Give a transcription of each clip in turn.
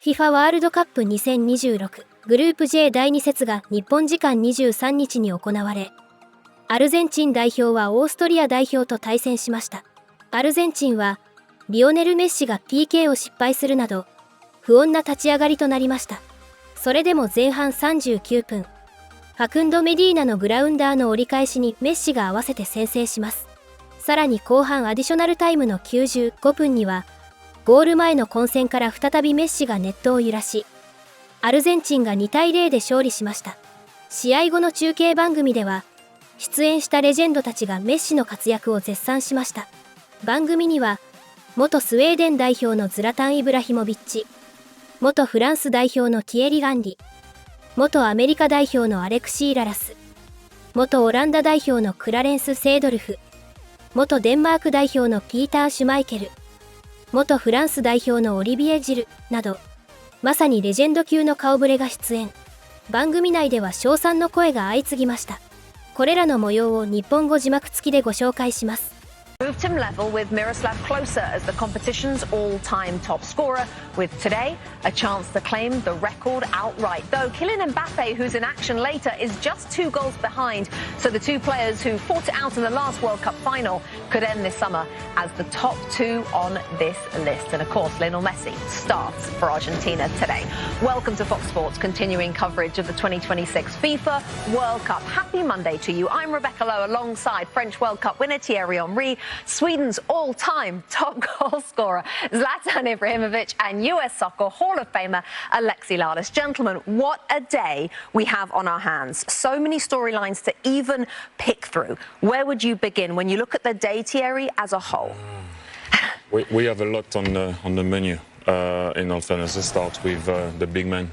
FIFA ワールドカップ2026グループ J 第2節が日本時間23日に行われ、アルゼンチン代表はオーストリア代表と対戦しました。アルゼンチンはリオネル・メッシが PK を失敗するなど不穏な立ち上がりとなりました。それでも前半39分、ファクンド・メディーナのグラウンダーの折り返しにメッシが合わせて先制します。さらに後半アディショナルタイムの95分にはゴール前の混戦から再びメッシがネットを揺らし、アルゼンチンが2対0で勝利しました。試合後の中継番組では、出演したレジェンドたちがメッシの活躍を絶賛しました。番組には、元スウェーデン代表のズラタン・イブラヒモビッチ、元フランス代表のティエリ・ガンリ、元アメリカ代表のアレクシー・ララス、元オランダ代表のクラレンス・セードルフ、元デンマーク代表のピーター・シュマイケル、元フランス代表のオリビエ・ジルなど、まさにレジェンド級の顔ぶれが出演。番組内では称賛の声が相次ぎました。これらの模様を日本語字幕付きでご紹介します。Moved him level with Miroslav Klose as the competition's all-time top scorer, with today a chance to claim the record outright. Though Kylian Mbappe, who's in action later, is just 2 goals behind, so the 2 players who fought it out in the last World Cup final could end this summer as the top 2 on this list. And of course, Lionel Messi starts for Argentina today. Welcome to Fox Sports, continuing coverage of the 2026 FIFA World Cup. Happy Monday to you. I'm Rebecca Lowe alongside French World Cup winner Thierry Henry, Sweden's all-time top goal scorer Zlatan Ibrahimovic, and US Soccer Hall of Famer Alexi Lalas. Gentlemen, what a day we have on our hands. So many storylines to even pick through. Where would you begin when you look at the day, Thierry, as a whole? We have a lot on the menu. In all fairness, let's start with the big man,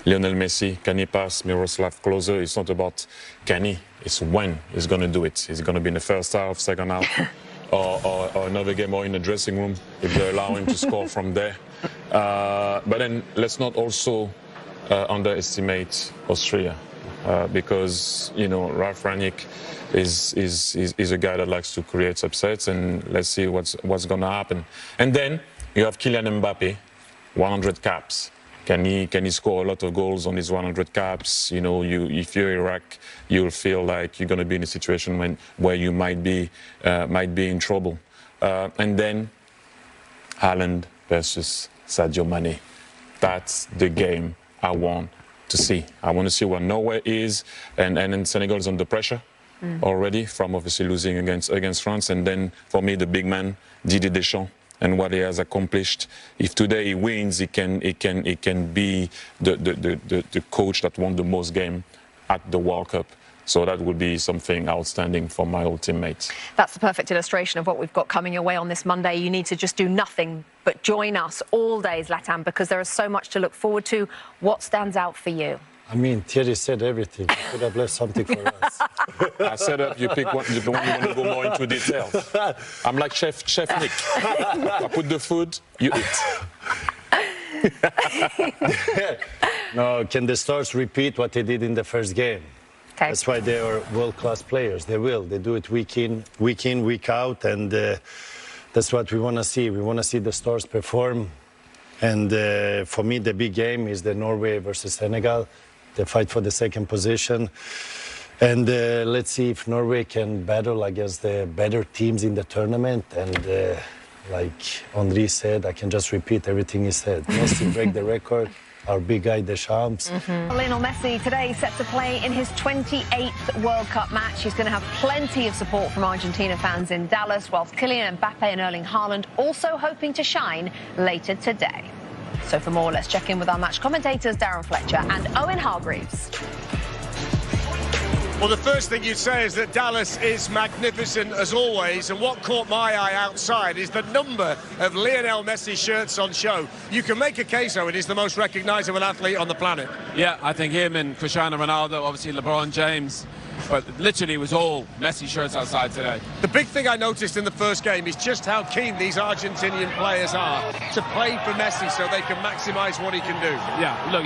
Lionel Messi. Can he pass Miroslav Klose? It's not about can he, it's when he's going to do it. Is it going to be in the first half, second half, or another game, or in the dressing room, if they allow him to score from there. But then let's not also underestimate Austria, because, you know, Ralf Rangnick is a guy that likes to create upsets, and let's see what's going to happen. And then you have Kylian Mbappe, 100 caps. Can he score a lot of goals on his 100 caps? You know, if you're Iraq, you'll feel like you're going to be in a situation where you might be in trouble. And then Haaland versus Sadio Mane. That's the game I want to see. I want to see where Norway is, and then Senegal is under pressure already from obviously losing against France. And then for me, the big man, Didier Deschamps, and what he has accomplished. If today he wins, he can be the coach that won the most game at the World Cup. So that would be something outstanding for my old teammates. That's the perfect illustration of what we've got coming your way on this Monday. You need to just do nothing but join us all day, Zlatan, because there is so much to look forward to. What stands out for you? I mean, Thierry said everything. You could have left something for us. I said you pick one you want to go more into details. I'm like Chef Nick. I put the food, you eat. No, can the stars repeat what they did in the first game? Okay. That's why they are world-class players. They will. They do it week in, week out, and that's what we want to see. We want to see the stars perform. And for me, the big game is the Norway versus Senegal. They fight for the second position. And let's see if Norway can battle against the better teams in the tournament. And like Henry said, I can just repeat everything he said. Messi break the record. Our big guy Deschamps. Lionel Messi today set to play in his 28th World Cup match. He's going to have plenty of support from Argentina fans in Dallas, whilst Kylian Mbappe and Erling Haaland also hoping to shine later today. So for more, let's check in with our match commentators, Darren Fletcher and Owen Hargreaves. Well, the first thing you'd say is that Dallas is magnificent as always, and what caught my eye outside is the number of Lionel Messi shirts on show. You can make a case, Owen, he's the most recognisable athlete on the planet. Yeah, I think him and Cristiano Ronaldo, obviously LeBron James, but literally it was all Messi shirts outside today. The big thing I noticed in the first game is just how keen these Argentinian players are to play for Messi so they can maximise what he can do. Yeah, look,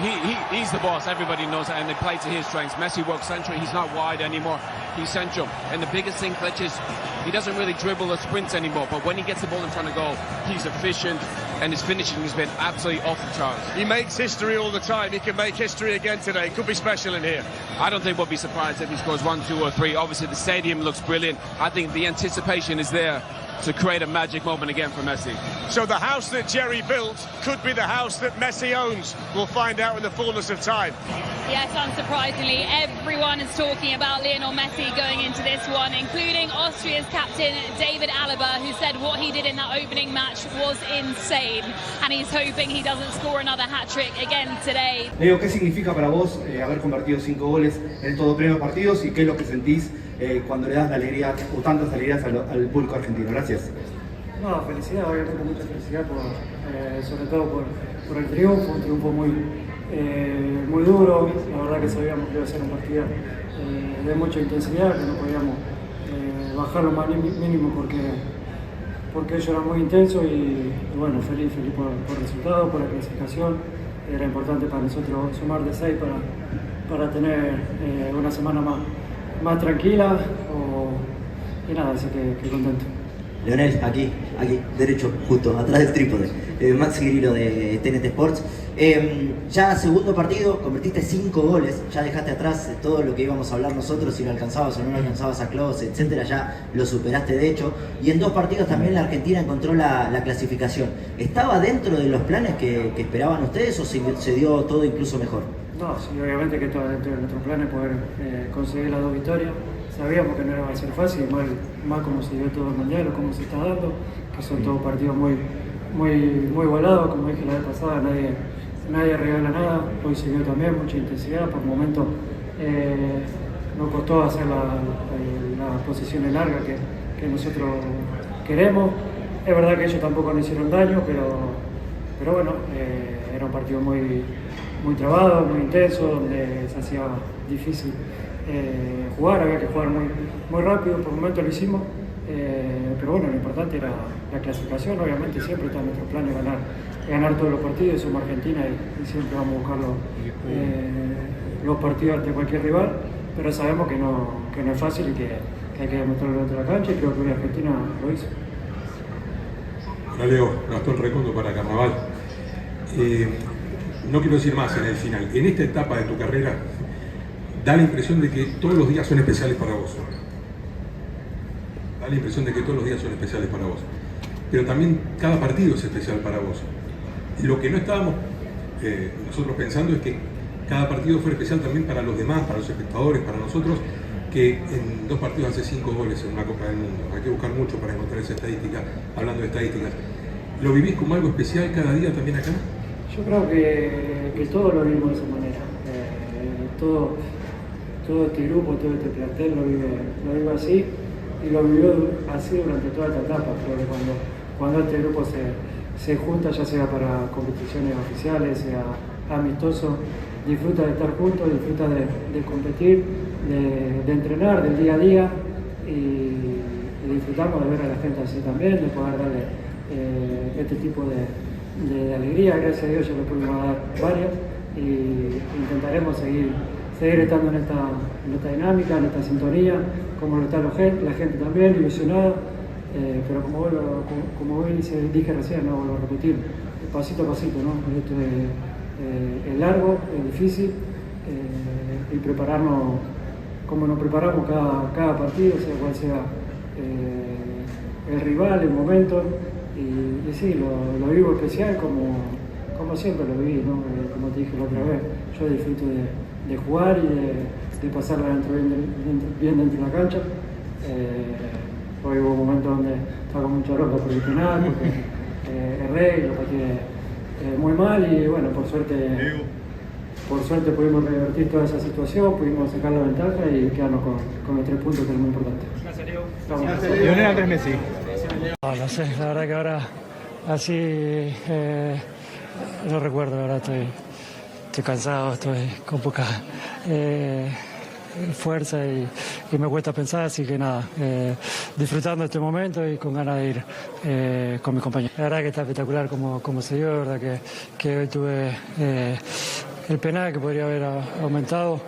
he's the boss, everybody knows that, and they play to his strengths. Messi works central, he's not wide anymore. he's central. And the biggest thing, Fletch, is he doesn't really dribble or sprint anymore, but when he gets the ball in front of goal, he's efficient, and his finishing has been absolutely off the charts. He makes history all the time. He can make history again today. Could be special in here. I don't think we'll be surprised if he scores 1, 2 or 3. Obviously, the stadium looks brilliant. I think the anticipation is there to create a magic moment again for Messi. So the house that Jerry built could be the house that Messi owns. We'll find out in the fullness of time. Yes, unsurprisingly, everyone is talking about Lionel Messi going into this one, including Austria's captain David Alaba, who said what he did in that opening match was insane, and he's hoping he doesn't score another hat-trick again today. Leo, ¿qué significa para vos haber convertido 5 goles en todo pleno partidos y qué es lo que sentís cuando le das la alegría o tantas alegrías al público argentino? Gracias. No, felicidad, obviamente mucha felicidad, sobre todo por el triunfo, un triunfo muy duro. La verdad que sabíamos que iba a ser un partido de mucha intensidad, que no podíamos bajar lo más mínimo porque ello era muy intenso y bueno, feliz por el resultado, por la clasificación. Era importante para nosotros sumar de 6 para tener una semana más tranquila y nada, así que contento. Leonel, aquí, derecho, justo, atrás del trípode. Max Grillo de TNT Sports. Ya segundo partido, convertiste 5 goles, ya dejaste atrás todo lo que íbamos a hablar nosotros, si lo alcanzabas o no lo alcanzabas a Klose, etcétera, ya lo superaste de hecho. Y en 2 partidos también la Argentina encontró la clasificación. ¿Estaba dentro de los planes que esperaban ustedes o se dio todo incluso mejor? No, sí, obviamente que estaba dentro de nuestros planes poder conseguir las 2 victorias. Sabíamos que no iba a ser fácil, más como se dio todo el mundial o como se está dando, que son todos partidos muy volados, como dije la vez pasada, nadie regala nada. Hoy se dio también mucha intensidad, por momentos nos costó hacer las posiciones largas que nosotros queremos. Es verdad que ellos tampoco nos hicieron daño, pero bueno, era un partido muy trabado, muy intenso, donde se hacía difícil jugar, había que jugar muy rápido, por momentos lo hicimos, pero bueno, lo importante era la clasificación. Obviamente siempre está en nuestro plan de ganar todos los partidos, somos Argentina y siempre vamos a buscar los partidos ante cualquier rival, pero sabemos que no es fácil y que hay que demostrarlo dentro de la cancha, y creo que hoy Argentina lo hizo. Hola Leo, Gastón Recondo para Carnaval. No quiero decir más en el final. En esta etapa de tu carrera, da la impresión de que todos los días son especiales para vos. Da la impresión de que todos los días son especiales para vos. Pero también cada partido es especial para vos. Y lo que no estábamos nosotros pensando es que cada partido fuera especial también para los demás, para los espectadores, para nosotros, que en 2 partidos hace 5 goles en una Copa del Mundo. Hay que buscar mucho para encontrar esa estadística. Hablando de estadísticas, ¿lo vivís como algo especial cada día también acá? Yo creo que todos lo vivimos de esa manera. Todo este grupo, todo este plantel lo vive así, y lo vivió así durante toda esta etapa. Creo que cuando este grupo se junta, ya sea para competiciones oficiales, sea amistoso, disfruta de estar juntos, disfruta de competir, de entrenar, del día a día, y disfrutamos de ver a la gente así también, de poder darle este tipo de alegría. Gracias a Dios ya le pudimos dar varias, y intentaremos seguir estando en esta dinámica, en esta sintonía, como lo está la gente también, ilusionada, pero como dije recién, no vuelvo a repetir, pasito a pasito, ¿no? Esto es largo, es difícil, y prepararnos como nos preparamos cada partido, sea cual sea el rival, el momento, y sí, lo vivo especial como siempre lo viví, ¿no? Como te dije la otra vez, yo disfruto de jugar y de pasarla bien dentro de la cancha. Hoy hubo momentos donde estaba con mucha bronca por el penal, porque erré y lo pateé muy mal, y bueno, por suerte pudimos revertir toda esa situación, pudimos sacar la ventaja y quedarnos con los 3 puntos, que es muy importante. Gracias, Leo. Lionel Andrés Messi. No sé, la verdad que ahora así no recuerdo, la verdad estoy cansado, estoy con poca fuerza y me cuesta pensar, así que nada, disfrutando este momento y con ganas de ir con mis compañeros. La verdad que está espectacular como se dio, la verdad que hoy tuve el penal que podría haber aumentado,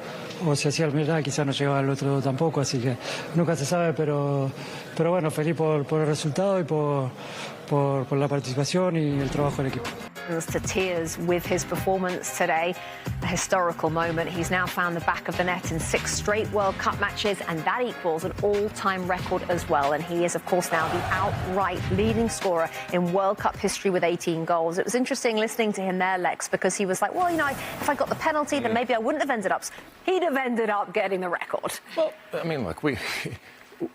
o si hacía el milagro quizás no llegaba al otro tampoco, así que nunca se sabe, pero bueno, feliz por el resultado y por la participación y el trabajo del equipo. To tears with his performance today. A historical moment. He's now found the back of the net in 6 straight World Cup matches, and that equals an all-time record as well. And he is, of course, now the outright leading scorer in World Cup history with 18 goals. It was interesting listening to him there, Lex, because he was like, well, you know, if I got the penalty, then maybe I wouldn't have ended up. He'd have ended up getting the record. Well, I mean, look,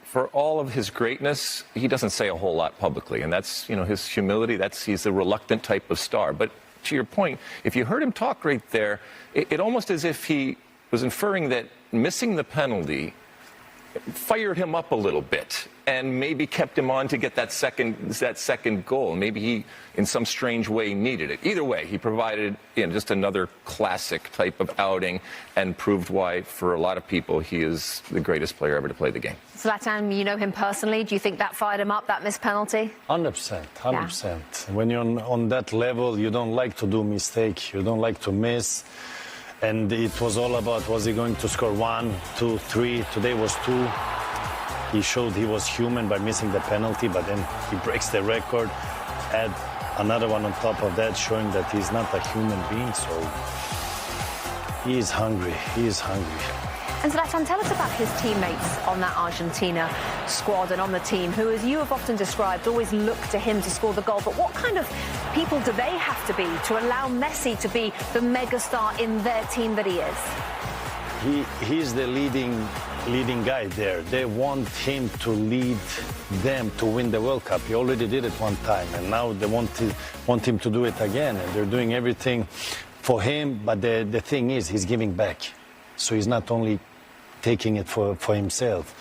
for all of his greatness, he doesn't say a whole lot publicly, and that's, you know, his humility. He's a reluctant type of star. But to your point, if you heard him talk right there, it almost as if he was inferring that missing the penalty fired him up a little bit and maybe kept him on to get that second goal. Maybe he, in some strange way, needed it. Either way, he provided, you know, just another classic type of outing and proved why, for a lot of people, he is the greatest player ever to play the game. Zlatan, you know him personally. Do you think that fired him up, that missed penalty? 100%, 100%. When you're on that level, you don't like to do mistake. You don't like to miss. And it was all about, was he going to score 1, 2, 3? Today was 2. He showed he was human by missing the penalty, but then he breaks the record. Add another one on top of that, showing that he's not a human being. So he is hungry. He is hungry. And Zlatan, tell us about his teammates on that Argentina squad and on the team, who, as you have often described, always look to him to score the goal. But what kind of people do they have to be to allow Messi to be the megastar in their team that he is? He's the leading guy there. They want him to lead them to win the World Cup. He already did it one time, and now they want him to do it again. And they're doing everything for him, but the thing is, he's giving back. So he's not only taking it for himself.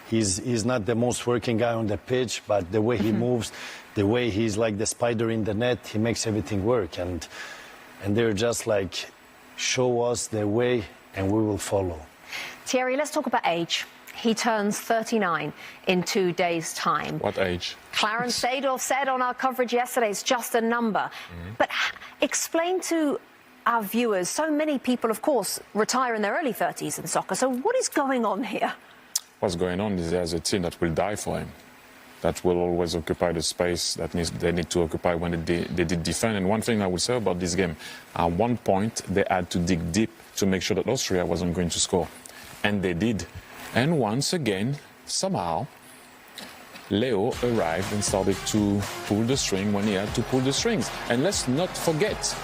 He's not the most working guy on the pitch, but the way he moves, the way he's like the spider in the net, he makes everything work. And they're just like, show us the way and we will follow. Thierry, let's talk about age. He turns 39 in 2 days' time. What age? Clarence Seedorf said on our coverage yesterday, it's just a number. But explain to our viewers, so many people, of course, retire in their early 30s in soccer. So what is going on here? What's going on is there's a team that will die for him, that will always occupy the space that they need to occupy when they did defend. And one thing I would say about this game, at one point they had to dig deep to make sure that Austria wasn't going to score. And they did. And once again, somehow, Leo arrived and started to pull the string when he had to pull the strings. And let's not forget,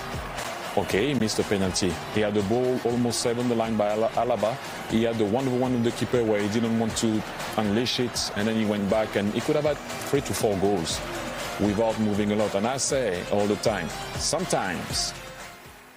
okay, he missed a penalty. He had the ball almost saved on the line by Alaba. He had the 1-1 with the keeper where he didn't want to unleash it, and then he went back, and he could have had 3 to 4 goals without moving a lot. And I say all the time, sometimes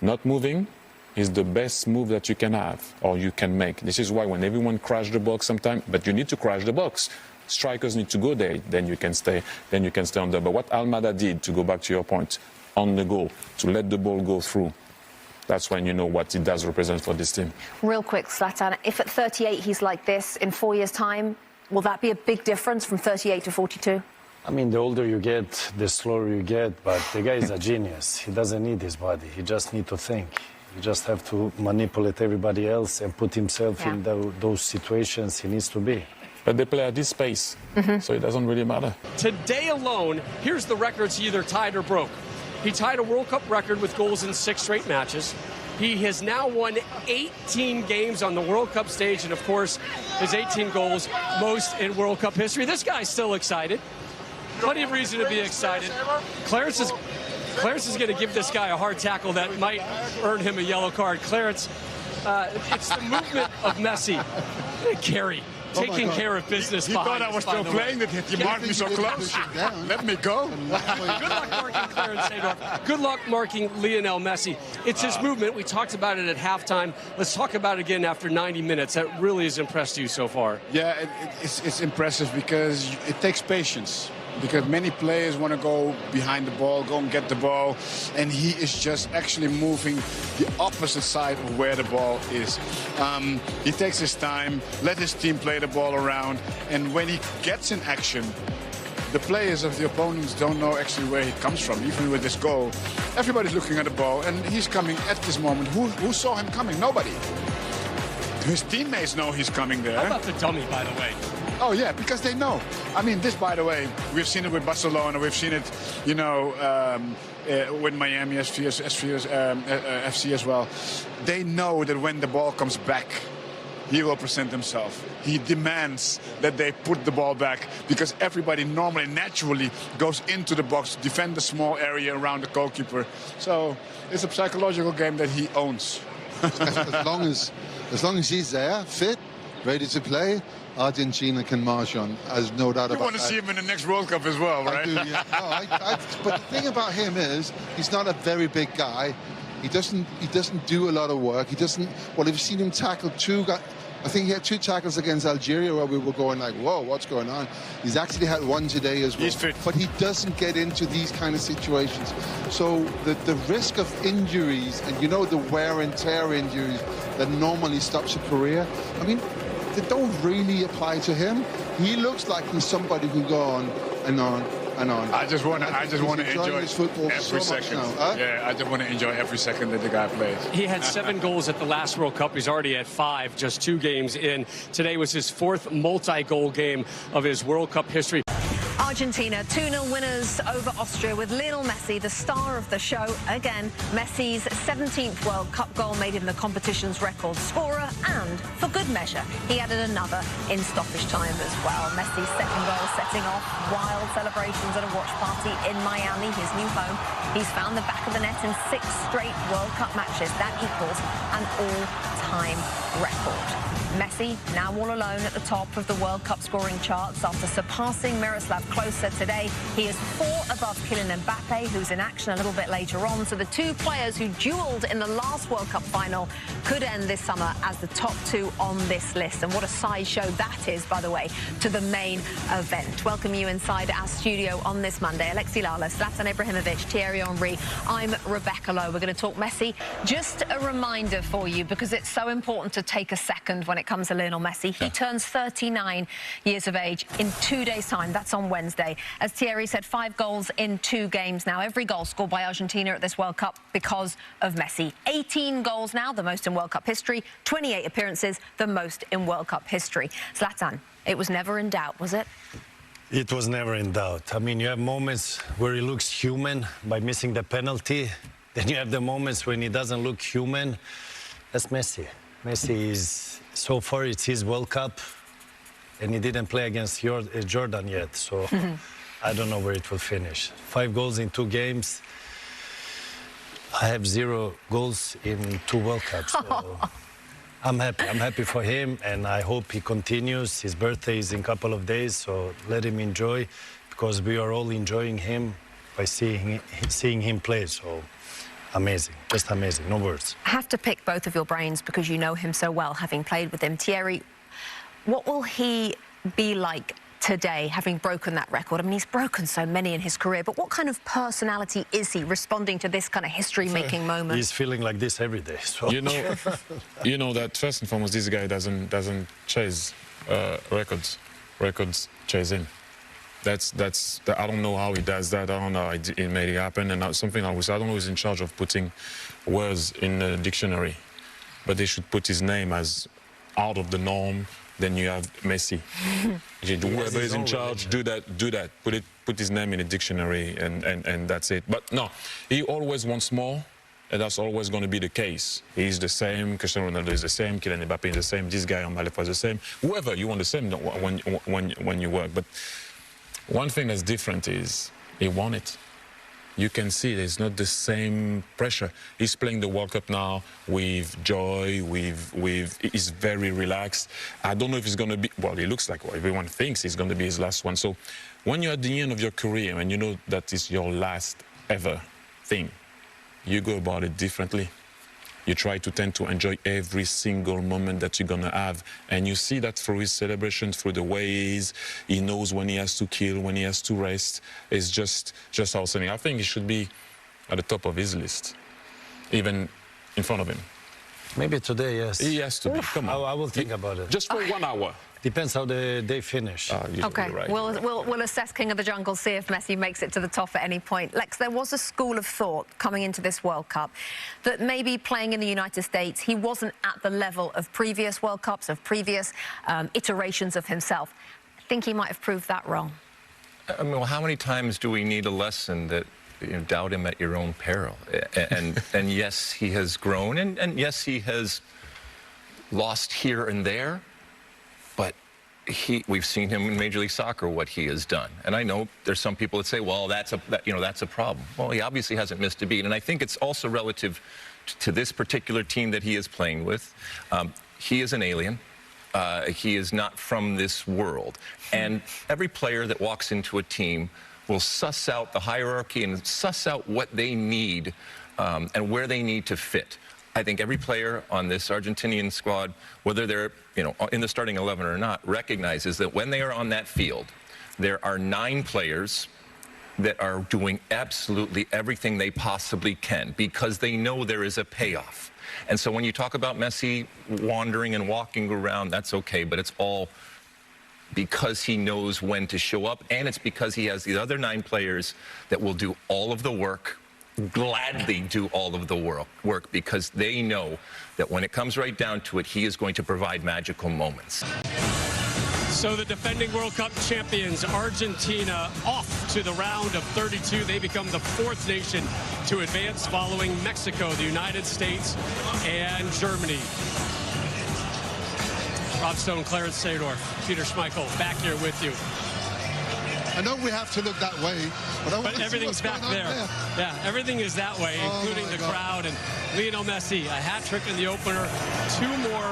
not moving is the best move that you can have or you can make. This is why when everyone crash the box sometimes, but you need to crash the box. Strikers need to go there, then you can stay on there. But what Almada did, to go back to your point, on the goal, to let the ball go through, that's when you know what it does represent for this team. Real quick, Zlatan, if at 38 he's like this, in 4 years' time, will that be a big difference from 38 to 42? I mean, the older you get, the slower you get, but the guy is a genius. He doesn't need his body. He just needs to think. He just have to manipulate everybody else and put himself in those situations he needs to be. But they play at this pace, so it doesn't really matter. Today alone, here's the records he either tied or broke. He tied a World Cup record with goals in 6 straight matches. He has now won 18 games on the World Cup stage, and of course, his 18 goals, most in World Cup history. This guy's still excited. Plenty of reason to be excited. Clarence is going to give this guy a hard tackle that might earn him a yellow card. Clarence, it's the movement of Messi. Carey. Taking care of business. He thought I was still playing it. He marked me so close. Let me go. Good luck marking Clarence Seedorf. Good luck marking Lionel Messi. It's his movement. We talked about it at halftime. Let's talk about it again after 90 minutes. That really has impressed you so far. Yeah, it's impressive because it takes patience. Because many players want to go behind the ball, go and get the ball, and he is just actually moving the opposite side of where the ball is. He takes his time, let his team play the ball around, and when he gets in action, the players of the opponents don't know actually where he comes from. Even with this goal, everybody's looking at the ball, and he's coming at this moment. Who saw him coming? Nobody. His teammates know he's coming there. How about the dummy, by the way? Oh, yeah, because they know. I mean, this, by the way, we've seen it with Barcelona. We've seen it, you know, with Miami FC as well. They know that when the ball comes back, he will present himself. He demands that they put the ball back because everybody normally, naturally goes into the box to defend the small area around the goalkeeper. So it's a psychological game that he owns. as long as he's there, fit, ready to play, Argentina can march on. There's no doubt about that. You want to see him in the next World Cup as well, right? I do, yeah. No, but the thing about him is he's not a very big guy. He doesn't do a lot of work. He doesn't. Well, if you've seen him tackle two guys, I think he had 2 tackles against Algeria where we were going like, whoa, what's going on? He's actually had 1 today as well. He's fit. But he doesn't get into these kind of situations. So the risk of injuries, and you know the wear and tear injuries that normally stops a career, I mean, they don't really apply to him. He looks like he's somebody who go on and on and on. I just want to enjoy football every second. Huh? Yeah, I just want to enjoy every second that the guy plays. He had 7 goals at the last World Cup. He's already at 5, just 2 games in. Today was his 4th multi-goal game of his World Cup history. Argentina 2-0 winners over Austria with Lionel Messi, the star of the show. Again, Messi's 17th World Cup goal made him the competition's record scorer, and for good measure, he added another in stoppage time as well. Messi's 2nd goal setting off wild celebrations at a watch party in Miami, his new home. He's found the back of the net in 6 straight World Cup matches. That equals an all-time record. Messi now all alone at the top of the World Cup scoring charts after surpassing Miroslav Klose today. He is 4 above Kylian Mbappe, who's in action a little bit later on. So the 2 players who duelled in the last World Cup final could end this summer as the top 2 on this list. And what a sideshow that is, by the way, to the main event. Welcome you inside our studio on this Monday. Alexi Lala, Zlatan Ibrahimovic, Thierry Henry. I'm Rebecca Lowe. We're going to talk Messi. Just a reminder for you, because it's so important to take a second when it comes to Lionel Messi. He turns 39 years of age in 2 days' time. That's on Wednesday. As Thierry said, 5 goals in 2 games now. Every goal scored by Argentina at this World Cup because of Messi. 18 goals now, the most in World Cup history. 28 appearances, the most in World Cup history. Zlatan, it was never in doubt, was it? It was never in doubt. I mean, you have moments where he looks human by missing the penalty. Then you have the moments when he doesn't look human. That's Messi. Messi is, so far, it's his World Cup, and he didn't play against Jordan yet, so I don't know where it will finish. 5 goals in 2 games. I have 0 goals in 2 World Cups, so I'm happy. I'm happy for him, and I hope he continues. His birthday is in a couple of days, so let him enjoy, because we are all enjoying him by seeing him play, so amazing, just amazing, no words. I have to pick both of your brains because you know him so well, having played with him. Thierry, what will he be like today, having broken that record? I mean, he's broken so many in his career, but what kind of personality is he responding to this kind of history-making moment? He's feeling like this every day. So. You know that first and foremost, this guy doesn't chase records. Records chase him. I don't know how he does that. I don't know how it made it happen. And something I don't know who's in charge of putting words in the dictionary, but they should put his name as out of the norm. Then you have Messi. Whoever is in charge, do that. Put his name in the dictionary, and that's it. But no, he always wants more, and that's always going to be the case. He's the same. Cristiano Ronaldo is the same. Kylian Mbappe is the same. This guy on Malefa is the same. Whoever you want the same when you work, but. One thing that's different is he won it. You can see there's not the same pressure. He's playing the World Cup now with joy, he's very relaxed. I don't know if he's going to be, well, he looks like everyone thinks he's going to be his last one. So when you're at the end of your career and you know that is your last ever thing, you go about it differently. You try to tend to enjoy every single moment that you're going to have. And you see that through his celebration, through the way he knows when he has to kill, when he has to rest. It's just outstanding. I think he should be at the top of his list, even in front of him. Maybe today, yes. He has to be. Come on. I will think about it. Just for 1 hour. Depends how they finish. Okay, right. We'll assess King of the Jungle, see if Messi makes it to the top at any point. Lex, there was a school of thought coming into this World Cup that maybe playing in the United States, he wasn't at the level of previous World Cups, of previous iterations of himself. I think he might have proved that wrong. I mean, well, how many times do we need a lesson that doubt him at your own peril? And yes, he has grown, and yes, he has lost here and there. But we've seen him in Major League Soccer, what he has done. And I know there's some people that say, well, that's a problem. Well, he obviously hasn't missed a beat. And I think it's also relative to this particular team that he is playing with. He is an alien. He is not from this world. And every player that walks into a team will suss out the hierarchy and suss out what they need and where they need to fit. I think every player on this Argentinian squad, whether they're in the starting 11 or not, recognizes that when they are on that field, there are 9 players that are doing absolutely everything they possibly can because they know there is a payoff. And so when you talk about Messi wandering and walking around, that's okay, but it's all because he knows when to show up, and it's because he has the other 9 players that will do all of the work, gladly do all of the work because they know that when it comes right down to it, he is going to provide magical moments. So the defending World Cup champions, Argentina, off to the round of 32. They become the 4th nation to advance following Mexico, the United States, and Germany. Rob Stone, Clarence Seedorf, Peter Schmeichel, back here with you. I know we have to look that way, but everything's back there. Yeah, everything is that way, including the crowd. And Lionel Messi, a hat trick in the opener, 2 more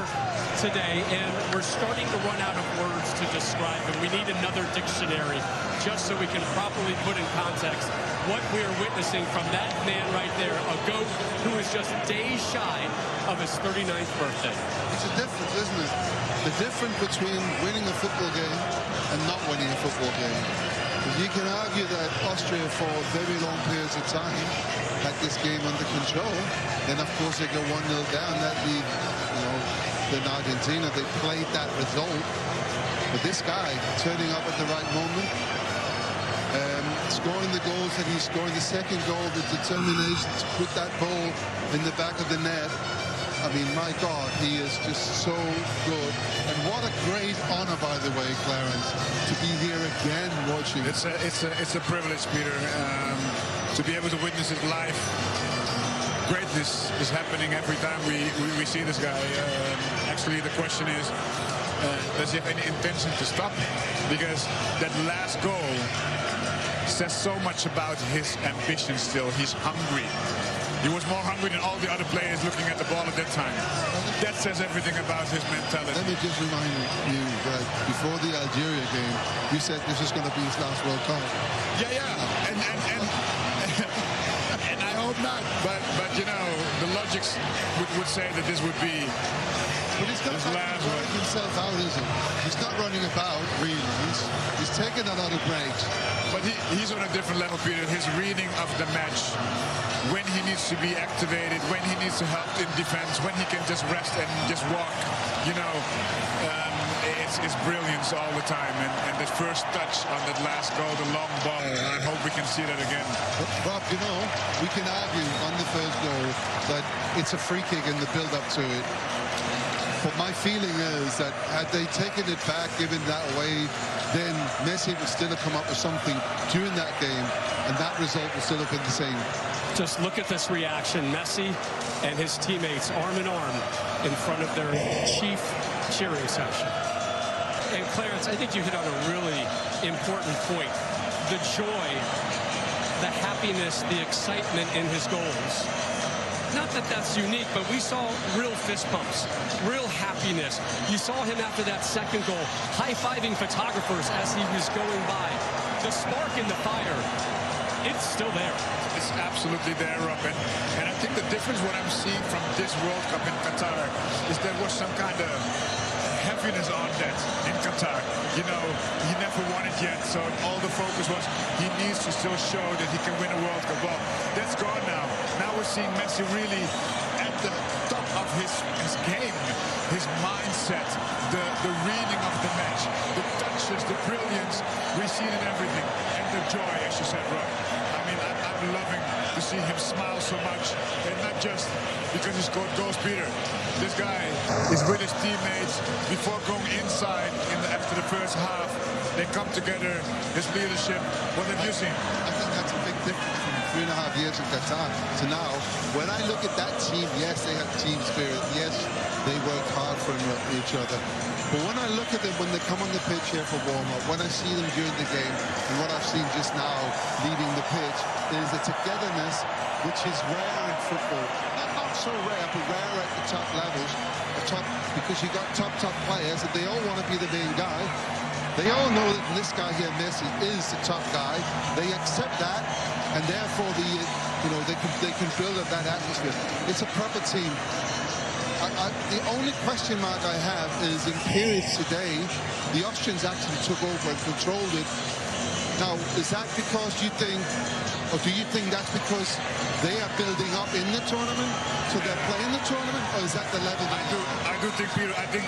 today, and we're starting to run out of words to describe him. We need another dictionary just so we can properly put in context what we're witnessing from that man right there, a GOAT who is just days shy of his 39th birthday. It's a difference, isn't it? The difference between winning a football game and not winning a football game. You can argue that Austria, for very long periods of time, had this game under control. Then, of course, they go 1-0 down. That league, in Argentina, they played that result. But this guy turning up at the right moment, scoring the goals that he's scoring, the second goal, the determination to put that ball in the back of the net. I mean, my God, he is just so good. And what a great honor, by the way, Clarence, to be here again watching. It's a privilege, Peter, to be able to witness it live. Greatness is happening every time we see this guy. Actually, the question is, does he have any intention to stop? Because that last goal says so much about his ambition still. He's hungry. He was more hungry than all the other players looking at the ball at that time. That says everything about his mentality. Let me just remind you that before the Algeria game, you said this is going to be his last World Cup. Yeah. And I hope not. But the logics would say that this would be but he's not running himself out, is he? He's not running about, really. He's taking a lot of breaks. But he's on a different level, Peter. His reading of the match, when he needs to be activated, when he needs to help in defense, when he can just rest and just walk, it's brilliance all the time. And the first touch on that last goal, the long ball, I hope we can see that again. Rob, we can argue on the first goal that it's a free kick in the build-up to it. But my feeling is that had they taken it back, given that away, then Messi would still have come up with something during that game, and that result would still have been the same. Just look at this reaction. Messi and his teammates arm in arm in front of their chief cheering section. And Clarence, I think you hit on a really important point. The joy, the happiness, the excitement in his goals. Not that that's unique, but we saw real fist pumps, real happiness. You saw him after that second goal, high-fiving photographers as he was going by. The spark in the fire, it's still there. It's absolutely there, Rob. And I think the difference what I'm seeing from this World Cup in Qatar is there was some kind of heaviness on that in Qatar. He never won it yet, so all the focus was he needs to still show that he can win a World Cup. Well, that's gone now. Now we're seeing Messi really at the top of his game. his mindset, the reading of the match, the touches, the brilliance, we see it in everything. And the joy, as you said, Rob. I mean, I'm loving to see him smile so much, and not just because he scored goals, Peter. This guy is with his teammates before going inside after the first half. They come together, his leadership. What have you seen? I think that's a big difference from 3.5 years in Qatar to now. When I look at that team, yes, they have team spirit. Yes, they work hard for each other. But when I look at them, when they come on the pitch here for warm-up, when I see them during the game, and what I've seen just now leading the pitch, there's a togetherness which is rare in football. Not so rare, but rare at the top levels. Because you got top players, and they all want to be the main guy. They all know that this guy here, Messi, is the top guy. They accept that, and therefore they can build up that atmosphere. It's a proper team. The only question mark I have is in periods today, the Austrians actually took over and controlled it. Now, is that because you think, or do you think that's because they are building up in the tournament, so they're playing the tournament, or is that the level? I do think, Peter. I think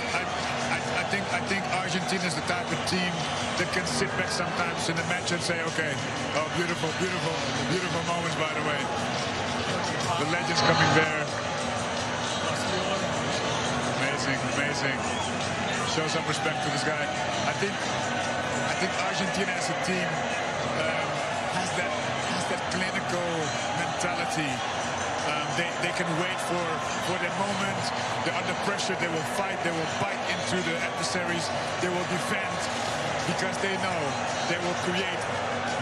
Argentina is the type of team that can sit back sometimes in the match and say, okay, oh, beautiful moments, by the way. The legends coming there. Amazing. Show some respect to this guy. I think Argentina as a team has that clinical mentality. They can wait for their moment. They're under pressure. They will fight. They will bite into the adversaries. They will defend because they know they will create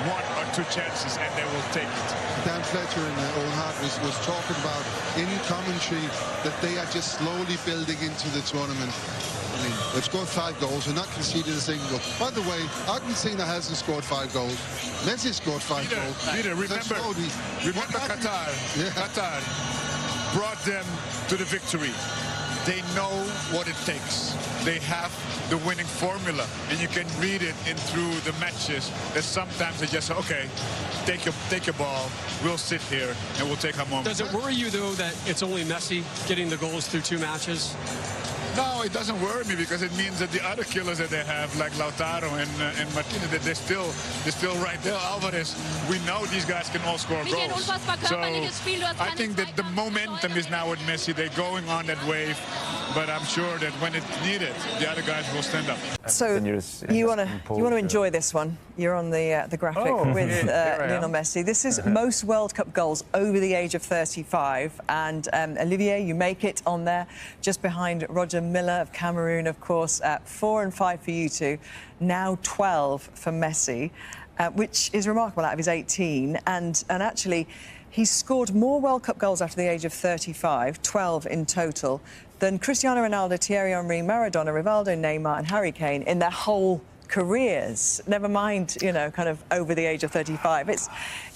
1 or 2 chances and they will take it. Dan Fletcher and Owen Hart was talking about in commentary that they are just slowly building into the tournament. I mean, they've scored 5 goals and not conceded a single goal. By the way, Argentina hasn't scored 5 goals. Messi scored 5 goals. Peter, remember Qatar. Yeah. Qatar brought them to the victory. They know what it takes. They have the winning formula, and you can read it in through the matches. That sometimes they just say, okay, take your ball. We'll sit here and we'll take our moment. Does it worry you though that it's only Messi getting the goals through 2 matches? No, it doesn't worry me because it means that the other killers that they have, like Lautaro and Martinez, that they're still right there. Alvarez, we know these guys can all score goals. So I think that the momentum is now with Messi. They're going on that wave, but I'm sure that when it's needed, the other guys will stand up. So you want to enjoy this one. You're on the graphic with Lionel Messi. This is most World Cup goals over the age of 35, and Olivier, you make it on there, just behind Roger Miller of Cameroon, of course. 4 and 5 for you two, now 12 for Messi, which is remarkable out of his 18. And actually, he's scored more World Cup goals after the age of 35, 12 in total, than Cristiano Ronaldo, Thierry Henry, Maradona, Rivaldo, Neymar and Harry Kane in their whole careers, never mind, kind of over the age of 35.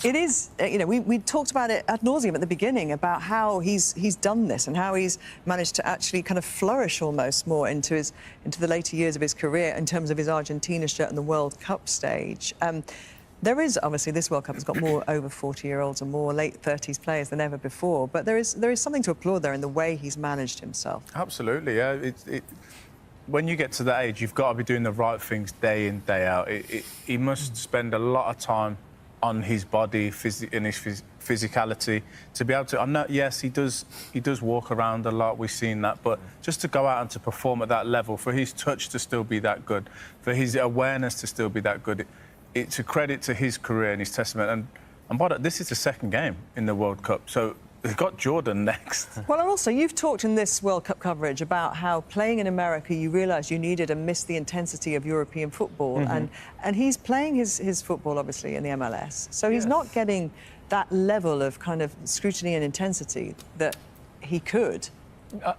It is, we talked about it ad nauseum at the beginning about how he's done this and how he's managed to actually kind of flourish almost more into the later years of his career in terms of his Argentina shirt and the World Cup stage. There is, obviously, this World Cup has got more over 40-year-olds and more late 30s players than ever before, but there is something to applaud there in the way he's managed himself. Absolutely, yeah. When you get to that age, you've got to be doing the right things day in, day out. He must spend a lot of time on his body, in his physicality, to be able to. I know, yes, he does walk around a lot. We've seen that, but just to go out and to perform at that level, for his touch to still be that good, for his awareness to still be that good, it's a credit to his career and his testament. And by that, this is the 2nd game in the World Cup, so we've got Jordan next. Well, and also, you've talked in this World Cup coverage about how playing in America, you realised you needed and missed the intensity of European football. And he's playing his football, obviously, in the MLS. So he's not getting that level of kind of scrutiny and intensity that he could.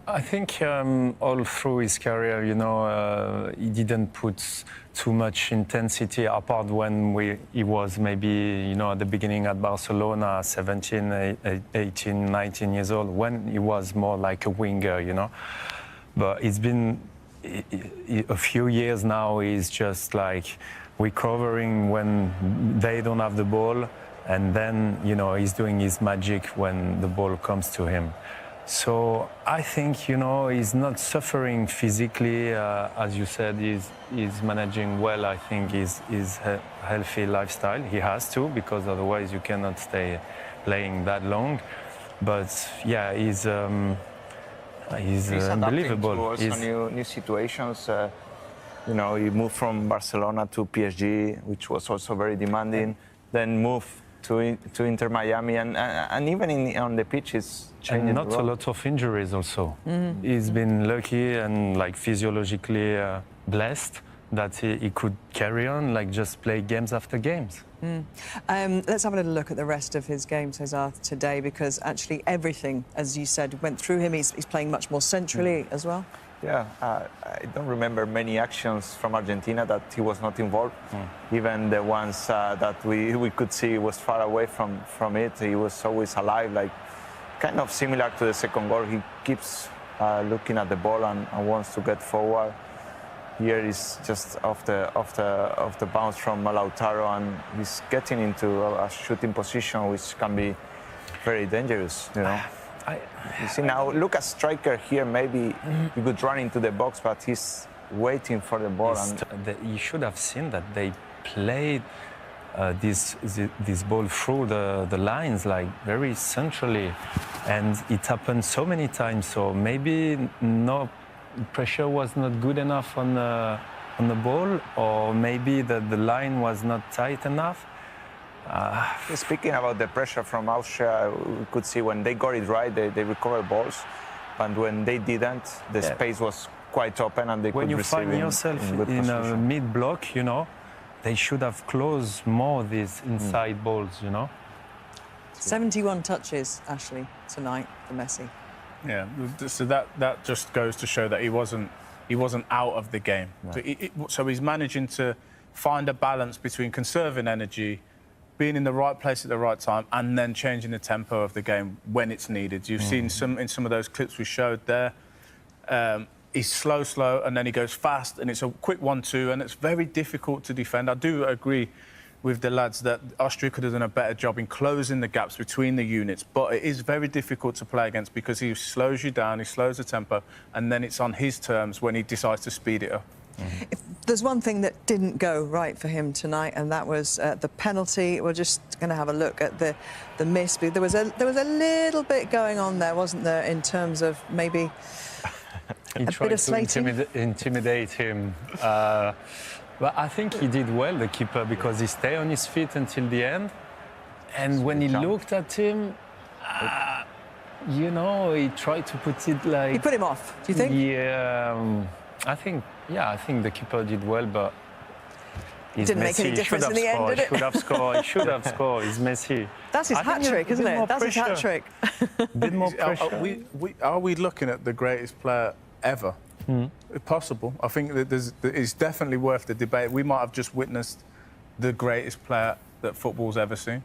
I think all through his career, he didn't put too much intensity, apart when he was maybe, at the beginning at Barcelona, 17, 18, 19 years old, when he was more like a winger, But it's been a few years now, he's just like recovering when they don't have the ball, and then, he's doing his magic when the ball comes to him. So I think, you know, he's not suffering physically, as you said. He's managing well. I think his healthy lifestyle. He has to, because otherwise you cannot stay playing that long. But yeah, he's unbelievable. He's adapting to new situations. You know, he moved from Barcelona to PSG, which was also very demanding. Then moved to Inter Miami, and even on the pitch, he's changing. And not a lot of injuries also. He's been lucky and like physiologically blessed that he could carry on, like just play games after games. Let's have a little look at the rest of his game, Cesar, today, because actually everything, as you said, went through him. He's playing much more centrally as well. Yeah, I don't remember many actions from Argentina that he was not involved. Even the ones that we could see was far away from it. He was always alive, like kind of similar to the second goal. He keeps looking at the ball and wants to get forward. Here he's just off the bounce from Lautaro, and he's getting into a shooting position, which can be very dangerous, you know. You see now, look at striker here. Maybe he could run into the box, but he's waiting for the ball. You should have seen that they played this ball through the lines, like very centrally, and it happened so many times. So maybe no pressure was not good enough on the ball, or maybe the line was not tight enough. Speaking about the pressure from Austria, we could see when they got it right, they recovered balls, and when they didn't, the space was quite open and they when could you receive find yourself in a mid-block, you know, they should have closed more these inside balls, you know. 71 touches, Ashley, tonight for Messi. Yeah, so that just goes to show that he wasn't out of the game. No. So he's managing to find a balance between conserving energy, being in the right place at the right time, and then changing the tempo of the game when it's needed. You've seen in some of those clips we showed there. He's slow, and then he goes fast, and it's a quick 1-2, and it's very difficult to defend. I do agree with the lads that Austria could have done a better job in closing the gaps between the units, but it is very difficult to play against because he slows you down, he slows the tempo, and then it's on his terms when he decides to speed it up. If there's one thing that didn't go right for him tonight, and that was the penalty. We're just going to have a look at the miss. There was a little bit going on there, wasn't there, in terms of maybe he tried to intimidate him. But I think he did well, the keeper, because he stayed on his feet until the end. And when he looked at him, you know, he tried to put it like... He put him off, do you think? Yeah, I think the keeper did well, but... It didn't make any difference in the end, did it? He should have scored. He's Messi. That's his hat-trick, isn't it? That's his hat-trick. Bit more pressure. Are we looking at the greatest player ever? Possible. I think that it's definitely worth the debate. We might have just witnessed the greatest player that football's ever seen.